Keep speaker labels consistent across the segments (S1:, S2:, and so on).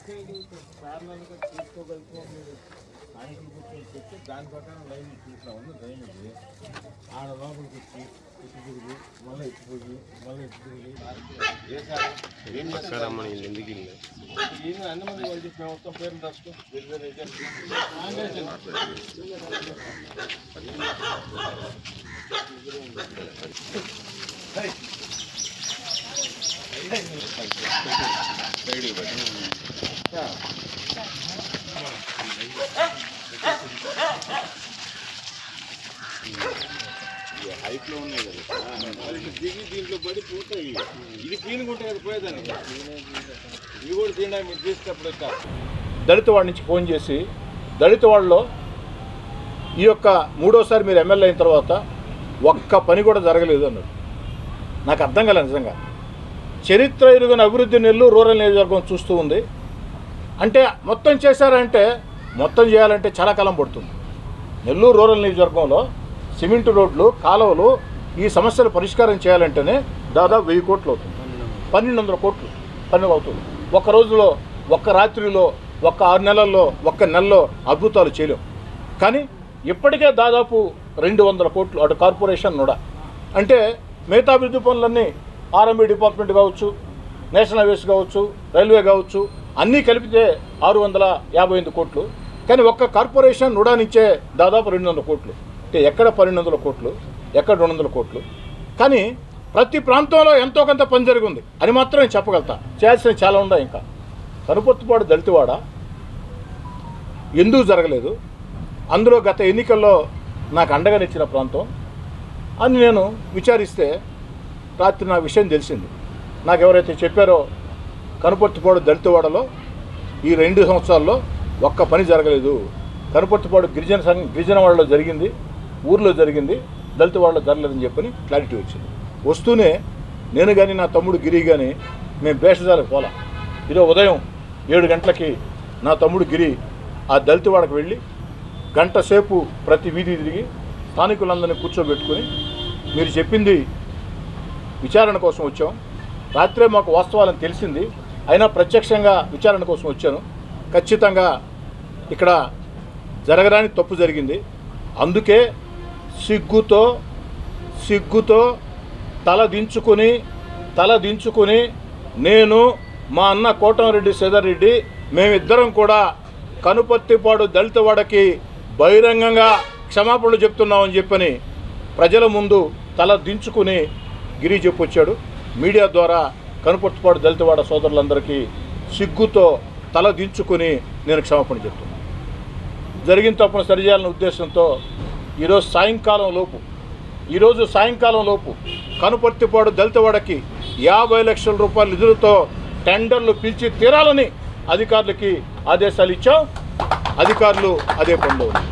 S1: ప్యారలల్గా తీసుకోగలుగుతాం మీరు ఆయనకి కూర్చొని చెప్తే దాని ప్రకారం లైన్ చూసినామని డ్రైనేజ్ ఆడ లోపలికి వచ్చి ఇటు తిరిగి మళ్ళీ ఇటు పోయి మళ్ళీ ఇటు తిరిగి ఏం చేస్తారమ్మా ఎందుకు ఈయన అన్ని మంది వాళ్ళు చెప్పిన మొత్తం పేర్లు రాసుకో హైట్ లో ఉన్నాయి కదా దిగి దీంట్లో పడి పోతాయి ఇది క్లీన్గా ఉంటాయి కదా పోయేదాన్ని ఇవి కూడా తినడానికి మీరు తీసుకప్పుడు వచ్చారు దళిత వాడి నుంచి ఫోన్ చేసి దళిత వాళ్ళలో ఈ యొక్క మూడోసారి మీరు ఎమ్మెల్యే అయిన తర్వాత ఒక్క పని కూడా జరగలేదు అన్నాడు. నాకు అర్థం కాలేదు నిజంగా. చరిత్ర ఎరుగిన అభివృద్ధి నెల్లూరు రూరల్ నియోజకవర్గం చూస్తూ ఉంది. అంటే మొత్తం చేశారంటే మొత్తం చేయాలంటే చాలా కాలం పడుతుంది. నెల్లూరు రూరల్ నియోజకవర్గంలో సిమెంట్ రోడ్లు కాలువలు ఈ సమస్యలు పరిష్కారం చేయాలంటేనే దాదాపు 1000 కోట్లు అవుతుంది. 1200 కోట్లు పని అవుతుంది. ఒక్క రోజులో ఒక్క రాత్రిలో ఒక్క 6 నెలల్లో ఒక్క నెలలో అద్భుతాలు చేయలేం. కానీ ఇప్పటికే దాదాపు 200 కోట్లు అటు కార్పొరేషన్ కూడా అంటే మిగతా అభివృద్ధి పనులన్నీ ఆర్ఎంబీ డిపార్ట్మెంట్ కావచ్చు, నేషనల్ హైవేస్ కావచ్చు, రైల్వే కావచ్చు అన్నీ కలిపితే 658 కోట్లు. కానీ ఒక్క కార్పొరేషన్ నుడా నుంచే దాదాపు 200 కోట్లు. అంటే ఎక్కడ 1200 కోట్లు, ఎక్కడ 200 కోట్లు. కానీ ప్రతి ప్రాంతంలో ఎంతో కొంత పని జరిగింది అని మాత్రం నేను చెప్పగలుగుతా. చేయాల్సినవి చాలా ఉన్నాయి. ఇంకా కనుపర్తిపాడు దళితవాడ ఎందుకు జరగలేదు, అందులో గత ఎన్నికల్లో నాకు అండగా నిచ్చిన ప్రాంతం అని నేను విచారిస్తే రాత్రి నా విషయం తెలిసింది. నాకు ఎవరైతే చెప్పారో కనుపర్తిపాడు దళితవాడలో ఈ 2 సంవత్సరాల్లో ఒక్క పని జరగలేదు. కనుపర్తిపాడు గిరిజన వాళ్ళలో జరిగింది, ఊర్లో జరిగింది, దళితవాడలో జరగలేదని చెప్పని క్లారిటీ వచ్చింది. వస్తూనే నేను కానీ నా తమ్ముడు గిరి కానీ మేము భేషజాలకు పోలా. ఈరోజు ఉదయం 7 గంటలకి నా తమ్ముడు గిరి ఆ దళితవాడకు వెళ్ళి గంట సేపు ప్రతి వీధి తిరిగి స్థానికులందరినీ కూర్చోబెట్టుకుని మీరు చెప్పింది విచారణ కోసం వచ్చాం, రాత్రే మాకు వాస్తవాలను తెలిసింది, అయినా ప్రత్యక్షంగా విచారణ కోసం వచ్చాను, ఖచ్చితంగా ఇక్కడ జరగరాని తప్పు జరిగింది, అందుకే సిగ్గుతో తల దించుకుని నేను మా అన్న కోటంరెడ్డి శ్రీధర్రెడ్డి మేమిద్దరం కూడా కనుపర్తిపాడు దళితవాడకి బహిరంగంగా క్షమాపణలు చెప్తున్నామని చెప్పని ప్రజల ముందు తల దించుకుని గిరి చెప్పొచ్చాడు. మీడియా ద్వారా కనుపర్తిపాడు దళితవాడ సోదరులందరికీ సిగ్గుతో తల దించుకుని నేను క్షమాపణ చెప్తున్నాను. జరిగిన తప్పును సరిచేయాలనే ఉద్దేశంతో ఈరోజు సాయంకాలం లోపు కనుపర్తిపాడు దళితవాడకి 50 లక్షల రూపాయల నిధులతో టెండర్లు పిలిచి తీరాలని అధికారులకి ఆదేశాలు ఇచ్చాం. అధికారులు అదే పనిలో ఉన్నారు.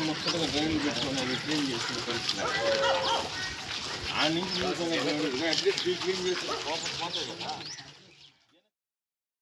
S1: ముఖ్యంగా డ్రైన్లు పెట్టుకుని క్లీన్ చేసిన పరిస్థితి ఆ నుంచి అట్లీస్ట్ క్లీన్ చేసి పోతాయి కదా.